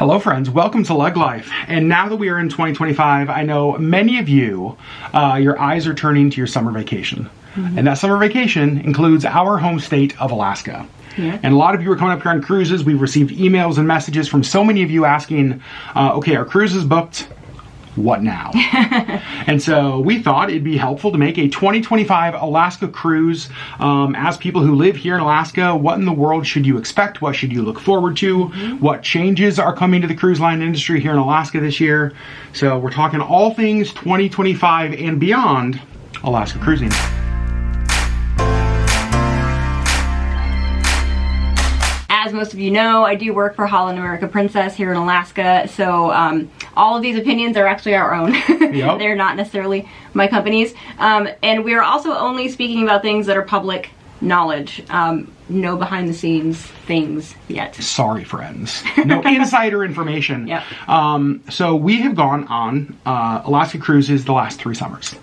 Hello friends, welcome to LeggLife. And now that we are in 2025, I know many of you, your eyes are turning to your summer vacation. And that summer vacation includes our home state of Alaska. Yeah. And a lot of you are coming up here on cruises. We've received emails and messages from so many of you asking, okay, our cruise is booked, what now? And so we thought it'd be helpful to make a 2025 Alaska cruise. As people who live here in Alaska, what in the world should you expect? What should you look forward to? What changes are coming to the cruise line industry here in Alaska this year? So we're talking all things 2025 and beyond Alaska cruising. As most of you know, I do work for Holland America Princess here in Alaska, so all of these opinions are actually our own. Yep. They're not necessarily my company's. And we are also only speaking about things that are public knowledge. No behind the scenes things yet. Sorry, friends. No insider information. Yep. So we have gone on Alaska cruises the last 3 summers.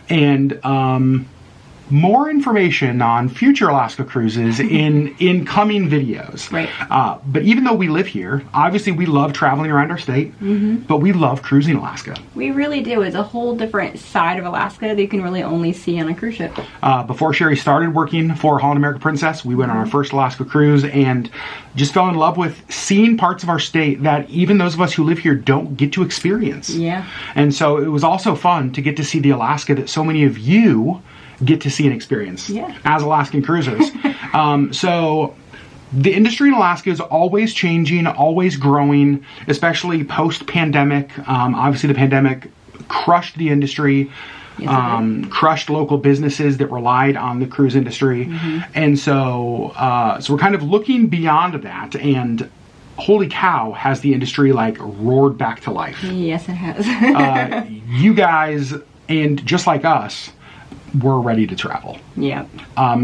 And more information on future Alaska cruises in coming videos. Right. But even though we live here, obviously we love traveling around our state, but we love cruising Alaska. We really do. It's a whole different side of Alaska that you can really only see on a cruise ship. Before Sherri started working for Holland America Princess, we went on our first Alaska cruise and just fell in love with seeing parts of our state that even those of us who live here don't get to experience. Yeah. And so it was also fun to get to see the Alaska that so many of you get to see and experience as Alaskan cruisers. So the industry in Alaska is always changing, always growing, especially post-pandemic. Obviously the pandemic crushed the industry, crushed local businesses that relied on the cruise industry. And so, so we're kind of looking beyond that, and holy cow, has the industry like roared back to life. Yes, it has. You guys, and just like us, we're ready to travel. Yeah.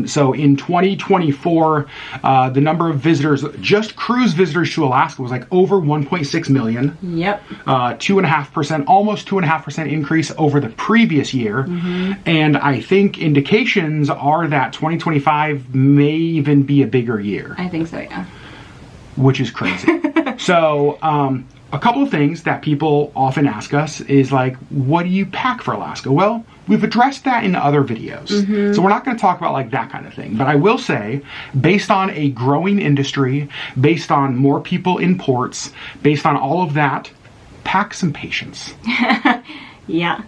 So in 2024, the number of visitors, just cruise visitors to Alaska, was like over 1.6 million. Yep. 2.5%, almost 2.5% increase over the previous year. And I think indications are that 2025 may even be a bigger year. I think so, yeah. Which is crazy. So, a couple of things that people often ask us is like, what do you pack for Alaska? Well, we've addressed that in other videos. So we're not going to talk about like that kind of thing. But I will say, based on a growing industry, based on more people in ports, based on all of that, pack some patience. Yeah.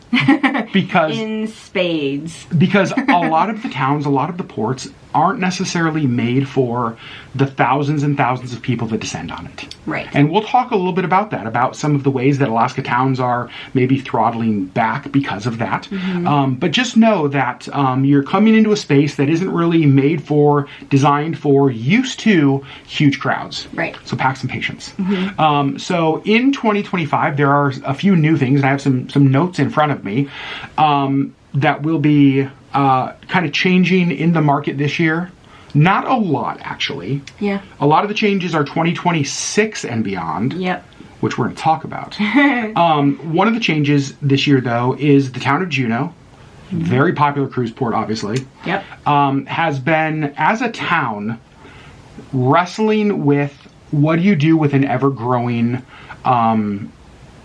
Because in spades. Because a lot of the towns, a lot of the ports aren't necessarily made for the thousands and thousands of people that descend on it. Right. And we'll talk a little bit about that, about some of the ways that Alaska towns are maybe throttling back because of that. But just know that you're coming into a space that isn't really made for, designed for, used to huge crowds. Right. So pack some patience. So in 2025, there are a few new things, and I have some notes in front of me that will be kind of changing in the market this year. Not a lot, actually. Yeah. A lot of the changes are 2026 and beyond. Yep. Which we're going to talk about. One of the changes this year, though, is the town of Juneau, very popular cruise port, obviously. Yep. Has been, as a town, wrestling with what do you do with an ever-growing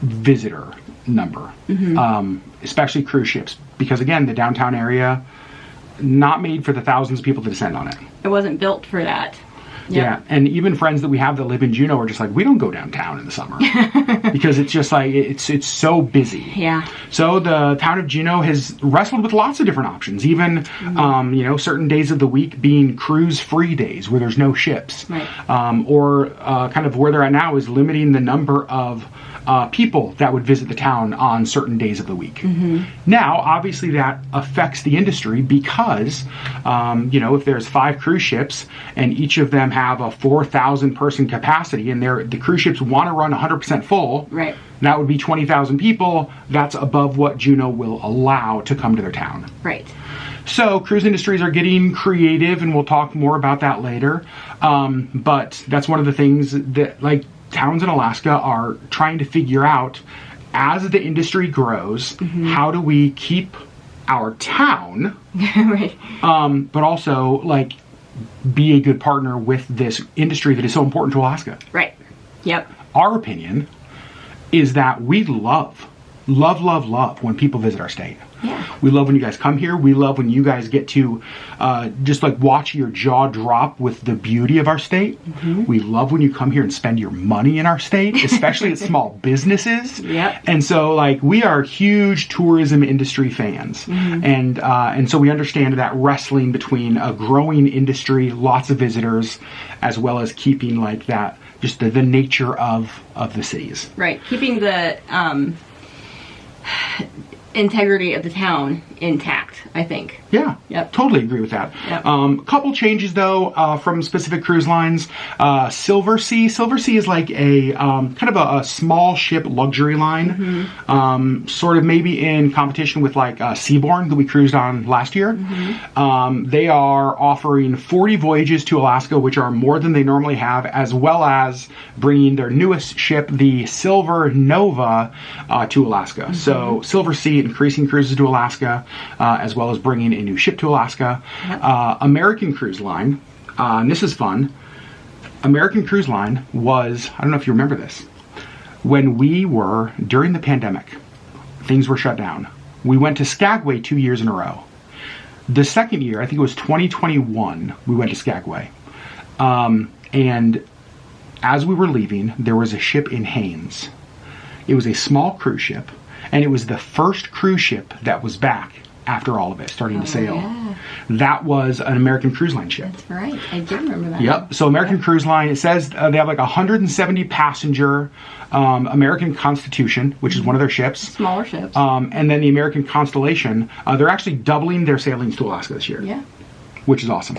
visitor number, especially cruise ships, because again, the downtown area, not made for the thousands of people to descend on it. It wasn't built for that. Yep. Yeah, and even friends that we have that live in Juneau are just like, we don't go downtown in the summer because it's just like it's so busy. Yeah. So the town of Juneau has wrestled with lots of different options, even you know, certain days of the week being cruise-free days where there's no ships, right. Or kind of where they're at now is limiting the number of people that would visit the town on certain days of the week. Now, obviously that affects the industry because, you know, if there's 5 cruise ships and each of them have a 4,000 person capacity and the cruise ships want to run 100% full, right. That would be 20,000 people. That's above what Juneau will allow to come to their town. Right. So cruise industries are getting creative, and we'll talk more about that later. But that's one of the things that, like, towns in Alaska are trying to figure out, as the industry grows, how do we keep our town, right. But also, like, be a good partner with this industry that is so important to Alaska. Right. Yep. our opinion is that we love when people visit our state. Yeah. We love when you guys come here. We love when you guys get to just like watch your jaw drop with the beauty of our state. We love when you come here and spend your money in our state, especially at small businesses. Yep. And so like we are huge tourism industry fans. And so we understand that wrestling between a growing industry, lots of visitors, as well as keeping like that, just the nature of the cities. Right. Keeping the integrity of the town intact, I think. Yeah, Yep. Totally agree with that. Yep. Couple changes though from specific cruise lines. Silver Sea is like a kind of a small ship luxury line, sort of maybe in competition with like Seabourn that we cruised on last year. They are offering 40 voyages to Alaska, which are more than they normally have, as well as bringing their newest ship, the Silver Nova, to Alaska. So Silver Sea increasing cruises to Alaska, as well as bringing a new ship to Alaska. American Cruise Line, and this is fun. American Cruise Line was, I don't know if you remember this, when we were, during the pandemic, things were shut down. We went to Skagway 2 years in a row. The second year, I think it was 2021, we went to Skagway. And as we were leaving, there was a ship in Haines. It was a small cruise ship, and it was the first cruise ship that was back after all of it starting to sail. Yeah. That was an American Cruise Line ship. That's right. I did remember that. Yep. So American Cruise Line, it says they have like 170 passenger American Constitution, which is one of their ships. Smaller ships. And then the American Constellation, they're actually doubling their sailings to Alaska this year. Yeah. Which is awesome.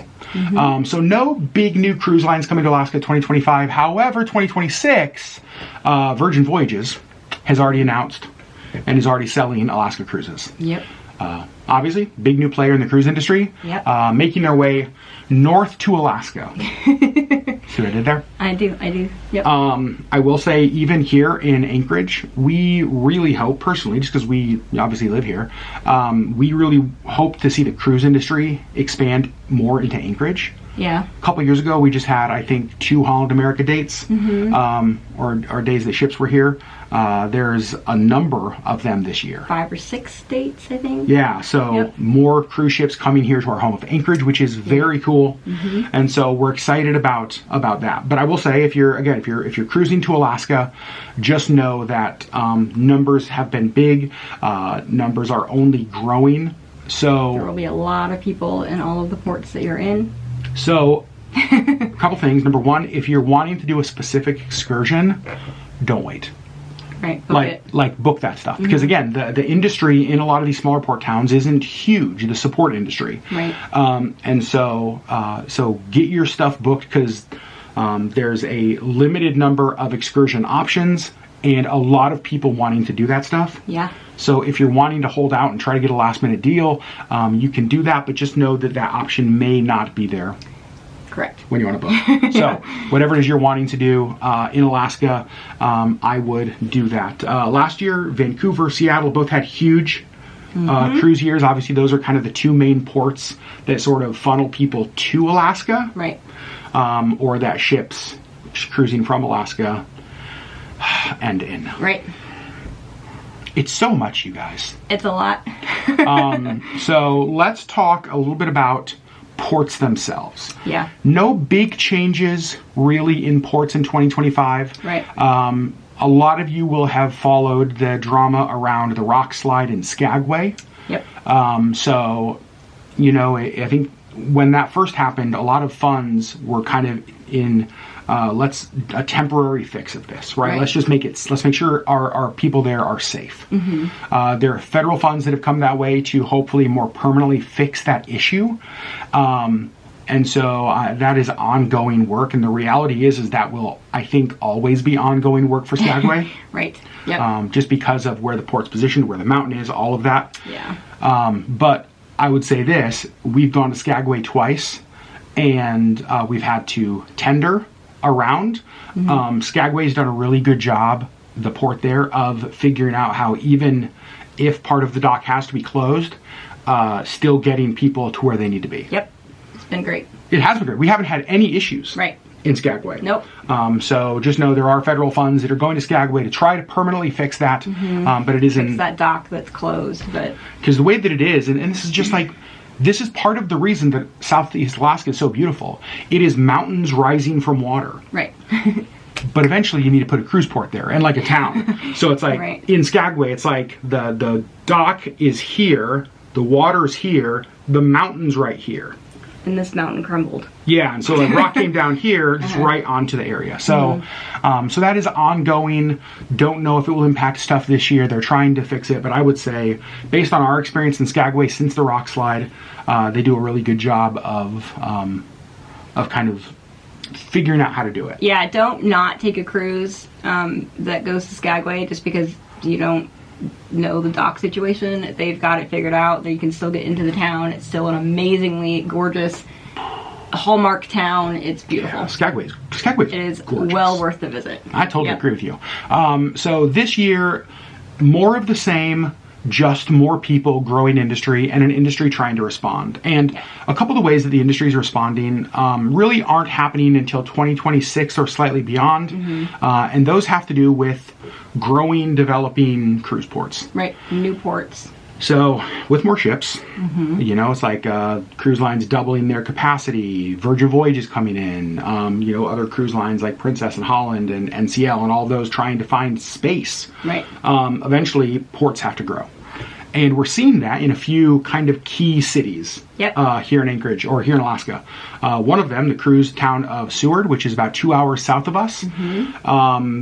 So no big new cruise lines coming to Alaska 2025. However, 2026, Virgin Voyages has already announced and is already selling Alaska cruises. Yep. Obviously, big new player in the cruise industry, making their way north to Alaska. See what I did there? I do. Yep. I will say, even here in Anchorage, we really hope, personally, just because we obviously live here, we really hope to see the cruise industry expand more into Anchorage. Yeah. A couple years ago, we just had, I think, 2 Holland America dates, or days that ships were here. There's a number of them this year. 5 or 6 dates, I think. Yeah, so more cruise ships coming here to our home of Anchorage, which is very cool. And so we're excited about that. But I will say, if you're cruising to Alaska, just know that numbers have been big. Numbers are only growing. So there will be a lot of people in all of the ports that you're in. So, a couple things. Number one, if you're wanting to do a specific excursion, don't wait. Right, book that stuff. Because again, the industry in a lot of these smaller port towns isn't huge, the support industry. Right. And so get your stuff booked, because there's a limited number of excursion options and a lot of people wanting to do that stuff. Yeah. So if you're wanting to hold out and try to get a last minute deal, you can do that, but just know that option may not be there. Correct. When you want to book. So whatever it is you're wanting to do in Alaska, I would do that. Last year, Vancouver, Seattle both had huge cruise years. Obviously, those are kind of the 2 main ports that sort of funnel people to Alaska. Right. Or that ships cruising from Alaska and in. Right. It's so much, you guys. It's a lot. So let's talk a little bit about ports themselves. Yeah. No big changes really in ports in 2025. Right. A lot of you will have followed the drama around the rock slide in Skagway. Yep. So, I think when that first happened, a lot of funds were kind of in a temporary fix of this, right? Let's make sure our people there are safe. There are federal funds that have come that way to hopefully more permanently fix that issue. And so that is ongoing work. And the reality is that will, I think, always be ongoing work for Skagway. Right. Yep. Just because of where the port's positioned, where the mountain is, all of that. Yeah. But I would say this, we've gone to Skagway twice, and we've had to tender around. Skagway's done a really good job, the port there, of figuring out how, even if part of the dock has to be closed, still getting people to where they need to be. Yep. It's been great. It has been great. We haven't had any issues. Right. in Skagway. Nope. So just know there are federal funds that are going to Skagway to try to permanently fix that, but it isn't... Fix that dock that's closed, but... Because the way that it is, and this is just like... This is part of the reason that Southeast Alaska is so beautiful. It is mountains rising from water. Right. But eventually you need to put a cruise port there and like a town. So it's like in Skagway, it's like the dock is here, the water's here, the mountain's right here. And this mountain crumbled. Yeah, and so like rock came down here, just right onto the area. So, so that is ongoing. Don't know if it will impact stuff this year. They're trying to fix it, but I would say, based on our experience in Skagway since the rock slide, they do a really good job of kind of figuring out how to do it. Yeah, don't not take a cruise that goes to Skagway just because you don't know the dock situation. They've got it figured out. You can still get into the town. It's still an amazingly gorgeous hallmark town. It's beautiful. Yeah, Skagway it is gorgeous. Well worth the visit. I totally agree with you. So this year, more of the same, just more people, growing industry, and an industry trying to respond. And a couple of the ways that the industry is responding really aren't happening until 2026 or slightly beyond. And those have to do with growing, developing cruise ports. Right, new ports. So with more ships, you know, it's like cruise lines doubling their capacity, Virgin Voyages coming in, you know, other cruise lines like Princess and Holland and NCL and all those trying to find space. Right. Eventually, ports have to grow. And we're seeing that in a few kind of key cities here in Anchorage or here in Alaska. One of them, the cruise town of Seward, which is about 2 hours south of us.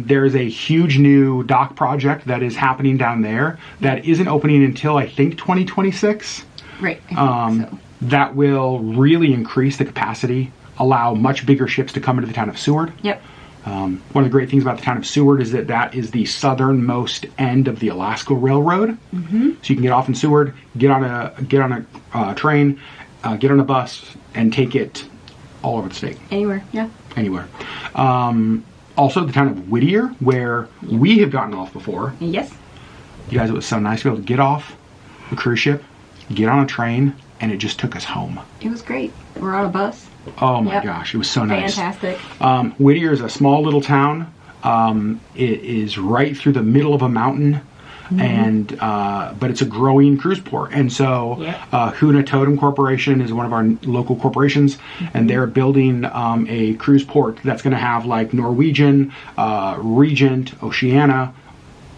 There's a huge new dock project that is happening down there that isn't opening until, I think, 2026. Right. I think so. That will really increase the capacity, allow much bigger ships to come into the town of Seward. Yep. One of the great things about the town of Seward is that that is the southernmost end of the Alaska Railroad. So you can get off in Seward, get on a train, get on a bus, and take it all over the state. Anywhere, yeah. Anywhere. Also, the town of Whittier, where we have gotten off before. Yes. You guys, it was so nice to be able to get off a cruise ship, get on a train, and it just took us home. It was great. We're on a bus. Oh my gosh, it was so nice. Fantastic. Whittier is a small little town. It is right through the middle of a mountain, and but it's a growing cruise port. And so Huna Totem Corporation is one of our local corporations, and they're building a cruise port that's going to have like Norwegian, Regent, Oceania,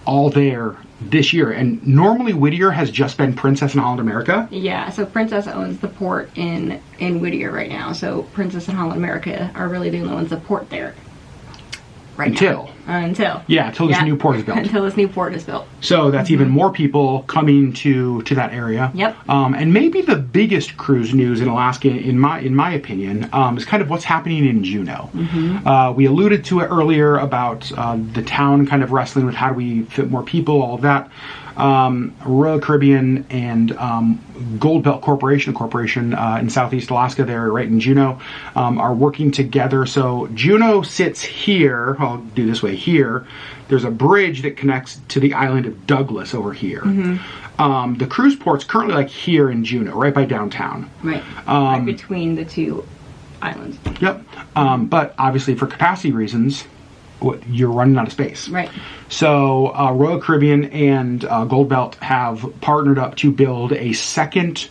all there this year. And normally Whittier has just been Princess and Holland America. Yeah, so Princess owns the port in Whittier right now. So Princess and Holland America are really the only ones that port there. Right until this new port is built. Until this new port is built. So that's even more people coming to that area. Yep. And maybe the biggest cruise news in Alaska, in my opinion, is kind of what's happening in Juneau. We alluded to it earlier about the town kind of wrestling with how do we fit more people, all of that. Royal Caribbean and Gold Belt Corporation in Southeast Alaska, there right in Juneau, are working together. So Juneau sits here. I'll do this way here. There's a bridge that connects to the island of Douglas over here. The cruise port's currently like here in Juneau, right by downtown. Right. Right between the two islands. Yep. But obviously for capacity reasons, you're running out of space. Right. So Royal Caribbean and Gold Belt have partnered up to build a second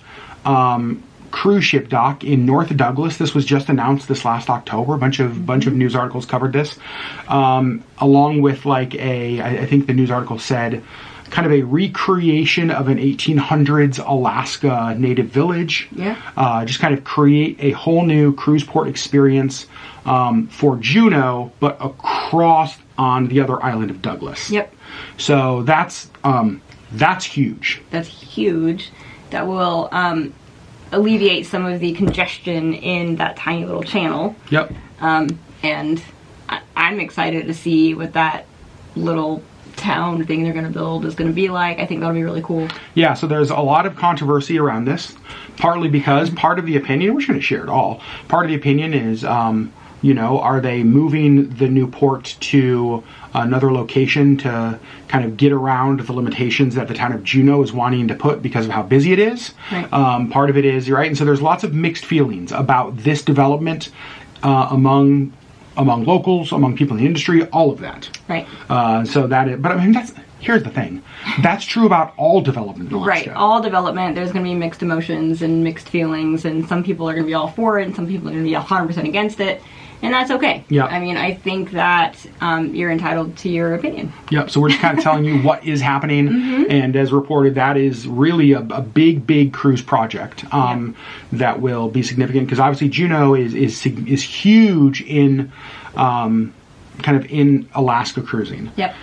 cruise ship dock in North Douglas. This was just announced this last October. A bunch of news articles covered this, along with like I think the news article said kind of a recreation of an 1800s Alaska native village. Yeah. Just kind of create a whole new cruise port experience for Juneau, but across on the other island of Douglas. Yep. So that's huge. That's huge. That will alleviate some of the congestion in that tiny little channel. Yep. And I'm excited to see what that little town thing they're going to build is going to be like. I think that'll be really cool. Yeah, so there's a lot of controversy around this, partly because part of the opinion, we're going to share it all, part of the opinion is, are they moving the new port to another location to kind of get around the limitations that the town of Juneau is wanting to put because of how busy it is? Right. Part of it is, right, and so there's lots of mixed feelings about this development among among locals, among people in the industry, all of that. Right. But I mean, here's the thing. That's true about all development in Alaska. Right. All development, there's going to be mixed emotions and mixed feelings, and some people are going to be all for it, and some people are going to be 100% against it. And that's okay. Yeah. I mean, I think that you're entitled to your opinion. Yep. So we're just kind of telling you what is happening, and as reported, that is really a big cruise project that will be significant, because obviously Juneau is huge in kind of in Alaska cruising. Yep.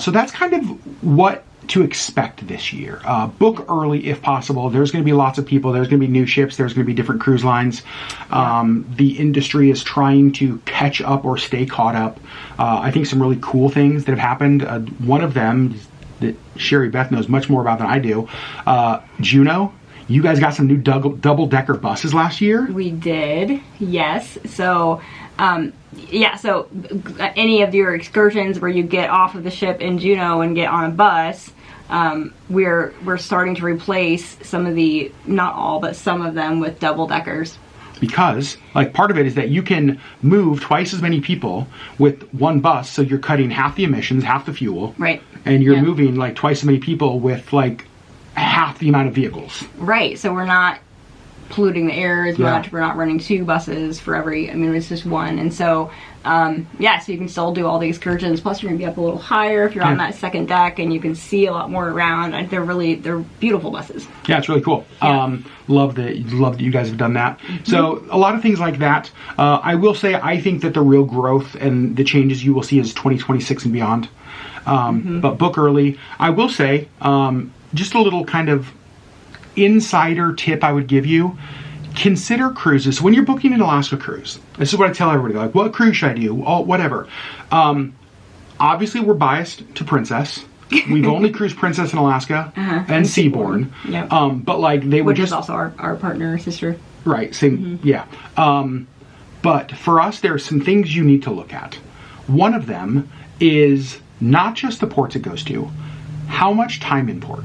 So that's kind of what to expect this year. Book early if possible. There's going to be lots of people. There's going to be new ships. There's going to be different cruise lines. The industry is trying to catch up or stay caught up. I think some really cool things that have happened. One of them that Sherri Beth knows much more about than I do. Juneau. You guys got some new double-decker buses last year? We did, yes. So, so any of your excursions where you get off of the ship in Juneau and get on a bus, we're starting to replace some of the, not all, but some of them with double-deckers. Because, like, part of it is that you can move twice as many people with one bus, so you're cutting half the emissions, half the fuel. Right. And you're moving, like, twice as many people with, like, half the amount of vehicles. Right, so we're not polluting the air as much. We're not running 2 buses for every, I mean, it's just one. And so, so you can still do all the excursions. Plus, you're going to be up a little higher if you're on that second deck, and you can see a lot more around. And they're beautiful buses. Yeah, it's really cool. Yeah. Love that you guys have done that. So a lot of things like that. I will say, I think that the real growth and the changes you will see is 2026 and beyond. But book early. I will say, just a little kind of insider tip I would give you. Consider cruises. When you're booking an Alaska cruise, this is what I tell everybody, like, what cruise should I do? Oh, whatever. Obviously, we're biased to Princess. We've only cruised Princess in Alaska and Seabourn. Yep. But like they would just... Which is also our partner, sister. Right, same, yeah. But for us, there are some things you need to look at. One of them is not just the ports it goes to, how much time in port.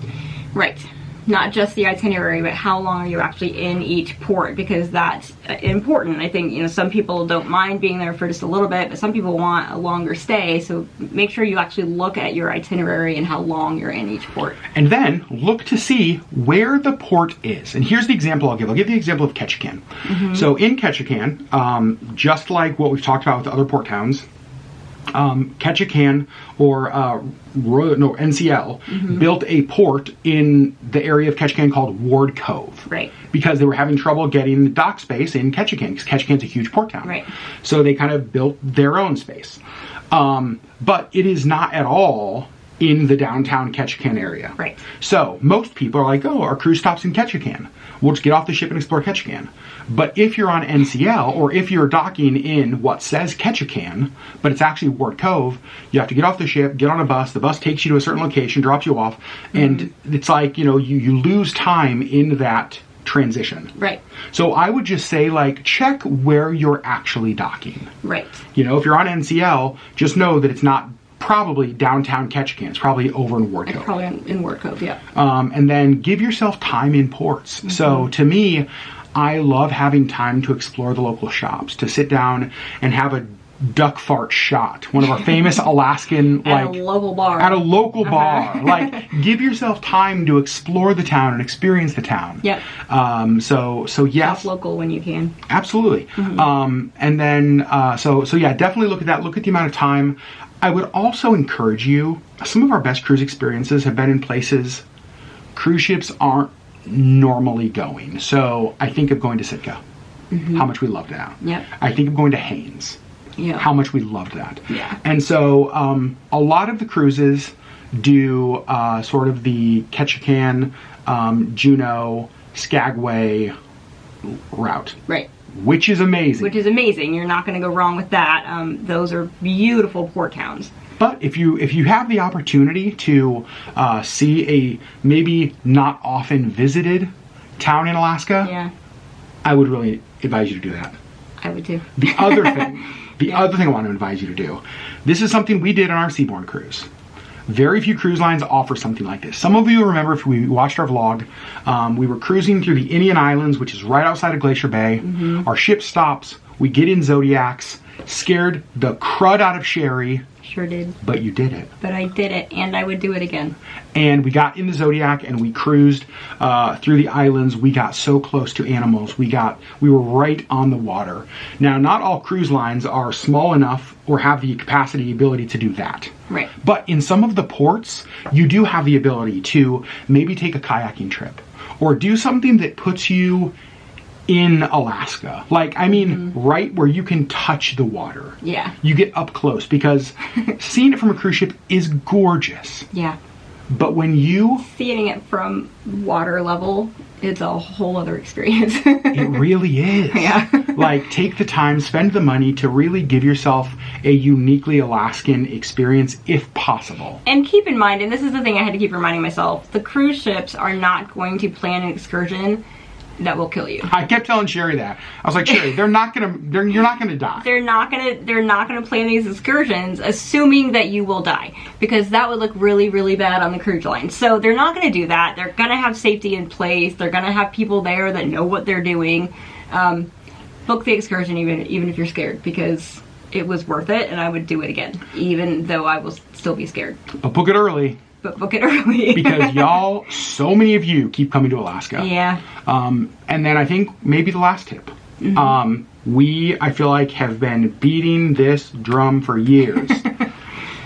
Right. Not just the itinerary, but how long are you actually in each port, because that's important. I think, some people don't mind being there for just a little bit, but some people want a longer stay, so make sure you actually look at your itinerary and how long you're in each port. And then look to see where the port is. And here's the example I'll give. I'll give the example of Ketchikan. So in Ketchikan, just like what we've talked about with other port towns, Ketchikan or NCL built a port in the area of Ketchikan called Ward Cove. Right. Because they were having trouble getting the dock space in Ketchikan, because Ketchikan's a huge port town. Right. So they kind of built their own space. But it is not at all in the downtown Ketchikan area. Right. So most people are like, oh, our cruise stops in Ketchikan. We'll just get off the ship and explore Ketchikan. But if you're on NCL, or if you're docking in what says Ketchikan, but it's actually Ward Cove, you have to get off the ship, get on a bus, the bus takes you to a certain location, drops you off, and it's like, you lose time in that transition. Right. So I would just say, like, check where you're actually docking. Right. If you're on NCL, just know that it's not probably downtown Ketchikan. It's probably over in Ward Cove. It's probably in Ward Cove, yeah. And then give yourself time in ports. So to me, I love having time to explore the local shops, to sit down and have a duck fart shot. One of our famous Alaskan, at a local bar. At a local bar. Like, give yourself time to explore the town and experience the town. Yep. So yes. Shop local when you can. Absolutely. And then, so yeah, definitely look at that. Look at the amount of time. I would also encourage you, some of our best cruise experiences have been in places cruise ships aren't normally going. So I think of going to Sitka. How much we loved that. Yep. I think of going to Haines. Yeah. How much we loved that. Yeah. And so a lot of the cruises do sort of the Ketchikan, Juneau, Skagway route. Right. Which is amazing. Which is amazing. You're not going to go wrong with that. Those are beautiful port towns. But if you have the opportunity to see a maybe not often visited town in Alaska, yeah, I would really advise you to do that. I would too. The other thing, other thing I want to advise you to do, this is something we did on our Seabourn cruise. Very few cruise lines offer something like this. Some of you remember, if we watched our vlog, we were cruising through the Indian Islands, which is right outside of Glacier Bay. Our ship stops We get in Zodiacs, scared the crud out of Sherri. Sure did. But you did it. But I did it, and I would do it again. And we got in the Zodiac and we cruised through the islands. We got so close to animals. We were right on the water. Now, not all cruise lines are small enough or have the capacity, ability to do that. Right. But in some of the ports, you do have the ability to maybe take a kayaking trip or do something that puts you in Alaska. Like, I mean, right where you can touch the water. Yeah. You get up close, because seeing it from a cruise ship is gorgeous. Yeah. But when you... Seeing it from water level, it's a whole other experience. It really is. Yeah. Like, take the time, spend the money to really give yourself a uniquely Alaskan experience if possible. And keep in mind, and this is the thing I had to keep reminding myself, the cruise ships are not going to plan an excursion that will kill you. I kept telling Sherri that. I was like, Sherri, you're not gonna die. They're not gonna plan these excursions assuming that you will die, because that would look really, really bad on the cruise line. So they're not gonna do that. They're gonna have safety in place. They're gonna have people there that know what they're doing. Book the excursion even if you're scared, because it was worth it, and I would do it again, even though I will still be scared. But book it early. But book it early. Because y'all, so many of you keep coming to Alaska. Yeah. And then I think maybe the last tip. I feel like, have been beating this drum for years.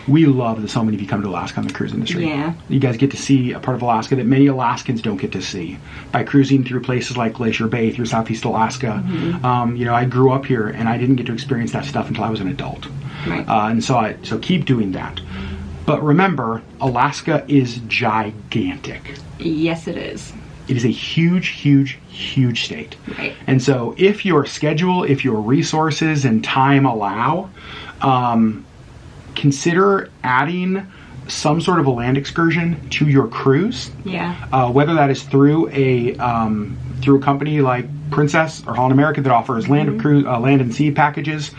We love that so many of you come to Alaska on the cruise industry. Yeah. You guys get to see a part of Alaska that many Alaskans don't get to see by cruising through places like Glacier Bay, through Southeast Alaska. I grew up here and I didn't get to experience that stuff until I was an adult. Right. And so keep doing that. But remember, Alaska is gigantic. Yes, it is. It is a huge, huge, huge state. Right. And so if your schedule, if your resources and time allow, consider adding some sort of a land excursion to your cruise. Yeah. Whether that is through a company like Princess or Holland America that offers land and sea packages,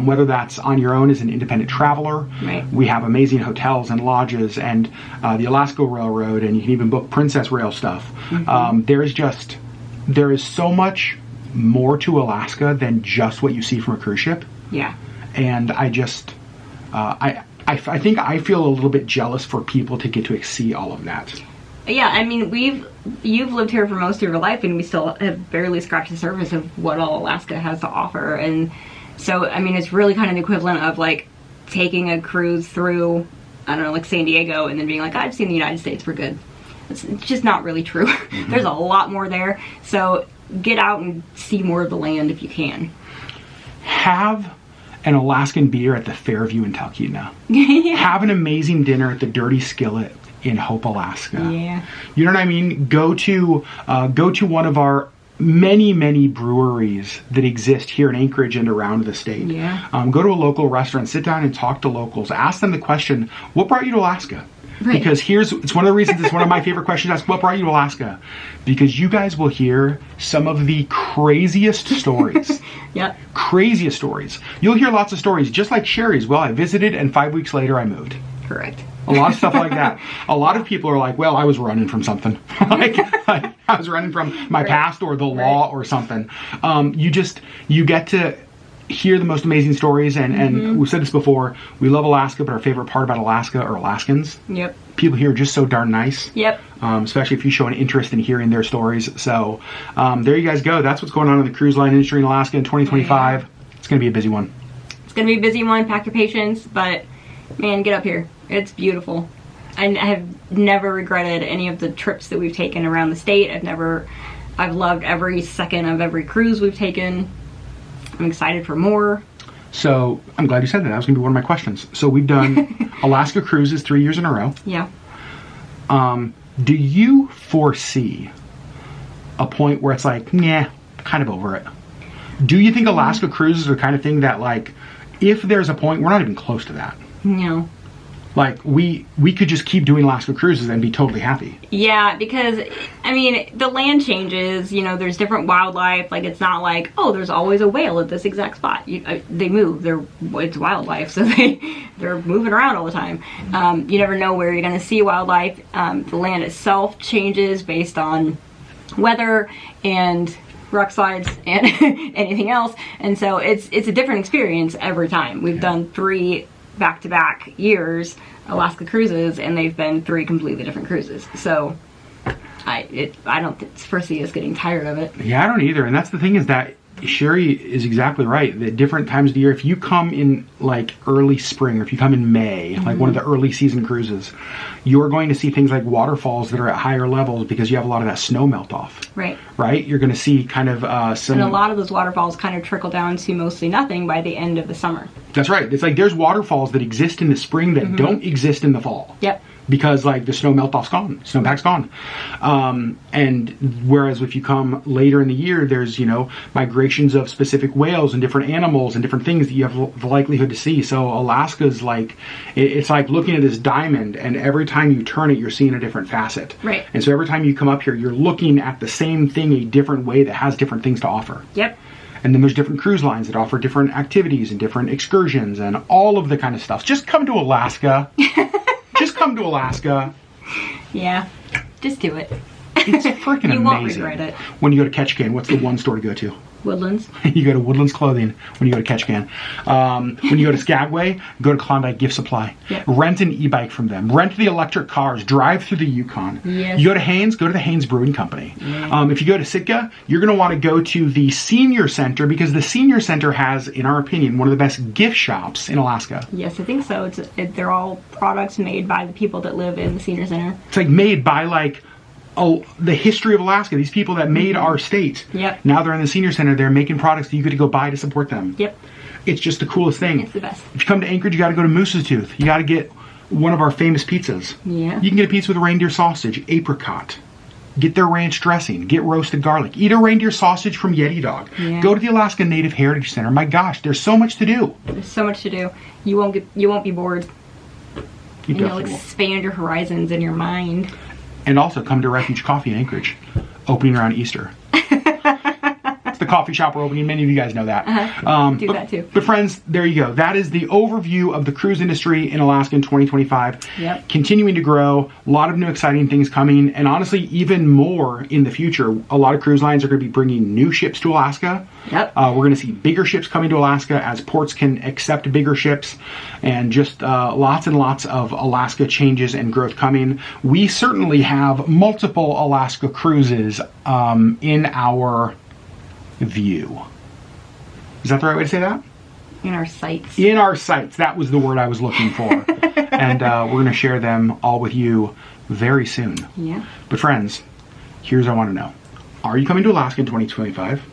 whether that's on your own as an independent traveler. Right. We have amazing hotels and lodges and the Alaska Railroad, and you can even book Princess Rail stuff. There is so much more to Alaska than just what you see from a cruise ship. Yeah. And I think I feel a little bit jealous for people to get to see all of that. Yeah, I mean, you've lived here for most of your life, and we still have barely scratched the surface of what all Alaska has to offer. And so, I mean, it's really kind of the equivalent of like taking a cruise through, I don't know, like San Diego, and then being like, I've seen the United States, we're good. It's just not really true. There's a lot more there. So get out and see more of the land if you can. Have an Alaskan beer at the Fairview in Talkeetna. Yeah. Have an amazing dinner at the Dirty Skillet in Hope, Alaska. Yeah. You know what I mean? Go to one of our many breweries that exist here in Anchorage and around the state. Yeah. Go to a local restaurant, sit down and talk to locals. Ask them the question, what brought you to Alaska? Right. Because it's one of the reasons, it's one of my favorite questions to ask, what brought you to Alaska? Because you guys will hear some of the craziest stories. Yep. Craziest stories. You'll hear lots of stories, just like Sherri's. Well, I visited and 5 weeks later I moved. Correct. A lot of stuff like that. A lot of people are like, well, I was running from something. like I was running from my past or the law or something. You get to hear the most amazing stories, and we've said this before, we love Alaska, but our favorite part about Alaska are Alaskans. Yep. People here are just so darn nice. Yep. Especially if you show an interest in hearing their stories. So there you guys go. That's what's going on in the cruise line industry in Alaska in 2025. Yeah. It's going to be a busy one. It's going to be a busy one. Pack your patience, but man, get up here. It's beautiful. I have never regretted any of the trips that we've taken around the state. I've loved every second of every cruise we've taken. I'm excited for more. So I'm glad you said that. That was going to be one of my questions. So we've done Alaska cruises 3 years in a row. Yeah. Do you foresee a point where it's like, nah, kind of over it? Do you think Alaska cruises are the kind of thing that, like, if there's a point, we're not even close to that? No. Like, we could just keep doing Alaska cruises and be totally happy. Yeah, because, I mean, the land changes, there's different wildlife. Like, it's not like, oh, there's always a whale at this exact spot. They move. It's wildlife, so they're moving around all the time. You never know where you're going to see wildlife. The land itself changes based on weather and rock slides, and anything else. And so it's a different experience every time. We've done 3 back-to-back years Alaska cruises, and they've been 3 completely different cruises. So I don't foresee us getting tired of it. Yeah, I don't either. And that's the thing, is that Sherri is exactly right. That different times of the year, if you come in like early spring, or if you come in May, like one of the early season cruises, you're going to see things like waterfalls that are at higher levels because you have a lot of that snow melt off. Right. Right? You're going to see kind of some... And a lot of those waterfalls kind of trickle down to mostly nothing by the end of the summer. That's right. It's like there's waterfalls that exist in the spring that don't exist in the fall. Yep. Because like the snow melt off's gone, snowpack's gone. And whereas if you come later in the year, there's, migrations of specific whales and different animals and different things that you have the likelihood to see. So Alaska's like, it's like looking at this diamond, and every time you turn it, you're seeing a different facet. Right. And so every time you come up here, you're looking at the same thing a different way that has different things to offer. Yep. And then there's different cruise lines that offer different activities and different excursions and all of the kind of stuff. Just come to Alaska. Just come to Alaska. Yeah, just do it. It's freaking amazing. You won't regret it. When you go to Ketchikan, what's the one store to go to? Woodlands. You go to Woodlands Clothing when you go to Ketchikan. When you go to Skagway, go to Klondike Gift Supply. Yep. Rent an e-bike from them. Rent the electric cars. Drive through the Yukon. Yes. You go to Haines, go to the Haines Brewing Company. Yeah. If you go to Sitka, you're going to want to go to the Senior Center, because the Senior Center has, in our opinion, one of the best gift shops in Alaska. Yes, I think so. They're all products made by the people that live in the Senior Center. It's like made by the history of Alaska. These people that made our state. Yep. Now they're in the Senior Center. They're making products that you get to go buy to support them. Yep. It's just the coolest thing. It's the best. If you come to Anchorage, you got to go to Moose's Tooth. You got to get one of our famous pizzas. Yeah. You can get a pizza with reindeer sausage, apricot. Get their ranch dressing. Get roasted garlic. Eat a reindeer sausage from Yeti Dog. Yeah. Go to the Alaska Native Heritage Center. My gosh, there's so much to do. There's so much to do. You won't be bored. You And you'll definitely will. expand your horizons in your mind. And also come to Refuge Coffee in Anchorage, opening around Easter. It's the coffee shop we're opening. Many of you guys know that. Do that too. But friends, there you go. That is the overview of the cruise industry in Alaska in 2025. Yep. Continuing to grow. A lot of new exciting things coming. And honestly, even more in the future. A lot of cruise lines are going to be bringing new ships to Alaska. Yep. We're going to see bigger ships coming to Alaska as ports can accept bigger ships, and just lots and lots of Alaska changes and growth coming. We certainly have multiple Alaska cruises in our view. Is that the right way to say that? In our sights. In our sights. That was the word I was looking for. And we're going to share them all with you very soon. Yeah. But friends, here's what I want to know. Are you coming to Alaska in 2025?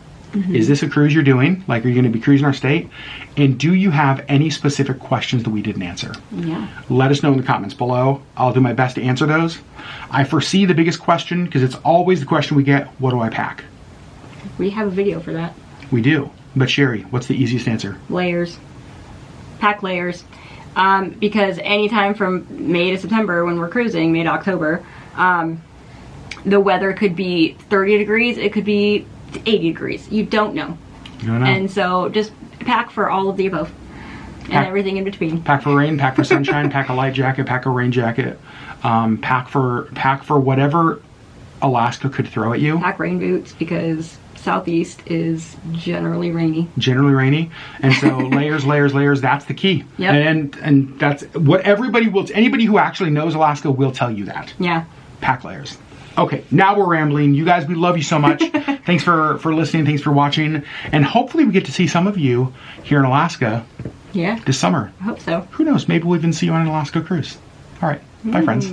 Is this a cruise you're doing? Like, are you going to be cruising our state? And do you have any specific questions that we didn't answer? Yeah. Let us know in the comments below. I'll do my best to answer those. I foresee the biggest question, because it's always the question we get, what do I pack? We have a video for that. We do. But Sherri, what's the easiest answer? Layers. Pack layers. Because anytime from May to September when we're cruising, May to October, the weather could be 30 degrees, it could be 80 degrees. You don't know. You don't know. And so just pack for all of the above. And everything in between. Pack for rain, pack for sunshine, pack a light jacket, pack a rain jacket, pack for whatever Alaska could throw at you. Pack rain boots, because Southeast is generally rainy. Generally rainy. And so layers, layers, layers, that's the key. Yep. And that's what anybody who actually knows Alaska will tell you that. Yeah. Pack layers. Okay, now we're rambling. You guys, we love you so much. Thanks for listening. Thanks for watching. And hopefully we get to see some of you here in Alaska this summer. I hope so. Who knows? Maybe we'll even see you on an Alaska cruise. All right. Bye, friends.